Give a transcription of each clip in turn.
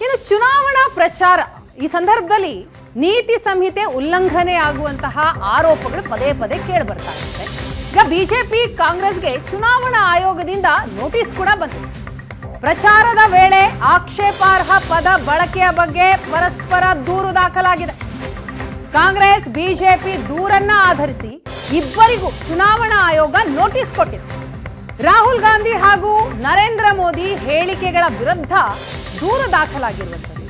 ಇನ್ನು ಚುನಾವಣಾ ಪ್ರಚಾರ ಈ ಸಂದರ್ಭದಲ್ಲಿ ನೀತಿ ಸಂಹಿತೆ ಉಲ್ಲಂಘನೆ ಆಗುವಂತಹ ಆರೋಪಗಳು ಪದೇ ಪದೇ ಕೇಳಿ ಬರ್ತಾ ಇದೆ. ಈಗ ಬಿಜೆಪಿ ಕಾಂಗ್ರೆಸ್ಗೆ ಚುನಾವಣಾ ಆಯೋಗದಿಂದ ನೋಟಿಸ್ ಕೂಡ ಬಂದಿದೆ. ಪ್ರಚಾರದ ವೇಳೆ ಆಕ್ಷೇಪಾರ್ಹ ಪದ ಬಳಕೆಯ ಬಗ್ಗೆ ಪರಸ್ಪರ ದೂರು ದಾಖಲಾಗಿದೆ. ಕಾಂಗ್ರೆಸ್ ಬಿಜೆಪಿ ದೂರನ್ನ ಆಧರಿಸಿ ಇಬ್ಬರಿಗೂ ಚುನಾವಣಾ ಆಯೋಗ ನೋಟಿಸ್ ಕೊಟ್ಟಿದೆ. ರಾಹುಲ್ ಗಾಂಧಿ ಹಾಗೂ ನರೇಂದ್ರ ಮೋದಿ ಹೇಳಿಕೆಗಳ ವಿರುದ್ಧ ದೂರು ದಾಖಲಾಗಿರುವಂಥದ್ದು.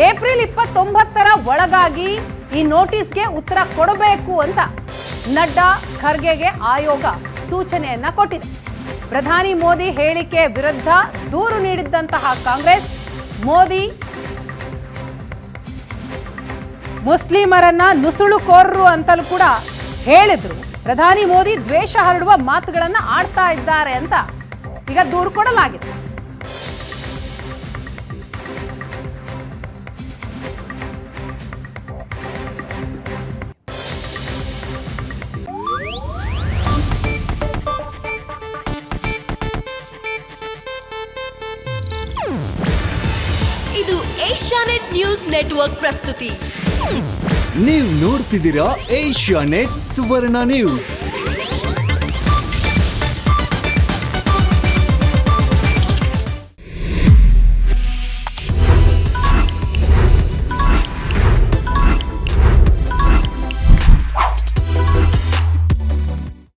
ಏಪ್ರಿಲ್ 29ರ ಒಳಗಾಗಿ ಈ ನೋಟಿಸ್ಗೆ ಉತ್ತರ ಕೊಡಬೇಕು ಅಂತ ನಡ್ಡಾ ಖರ್ಗೆಗೆ ಆಯೋಗ ಸೂಚನೆಯನ್ನ ಕೊಟ್ಟಿದೆ. ಪ್ರಧಾನಿ ಮೋದಿ ಹೇಳಿಕೆ ವಿರುದ್ಧ ದೂರು ನೀಡಿದ್ದಂತಹ ಕಾಂಗ್ರೆಸ್ ಮೋದಿ ಮುಸ್ಲಿಮರನ್ನ ನುಸುಳುಕೋರರು ಅಂತಲೂ ಕೂಡ ಹೇಳಿದ್ರು. ಪ್ರಧಾನಿ ಮೋದಿ ದ್ವೇಷ ಹರಡುವ ಮಾತುಗಳನ್ನ ಆಡ್ತಾ ಇದ್ದಾರೆ ಅಂತ ಈಗ ದೂರು ಕೊಡಲಾಗಿದೆ. ಇದು ಏಷ್ಯಾನೆಟ್ ನ್ಯೂಸ್ ನೆಟ್ವರ್ಕ್ ಪ್ರಸ್ತುತಿ. ನೀವು ನೋಡ್ತಿದ್ದೀರಾ ಏಷ್ಯಾನೆಟ್ ಸುವರ್ಣ ನ್ಯೂಸ್.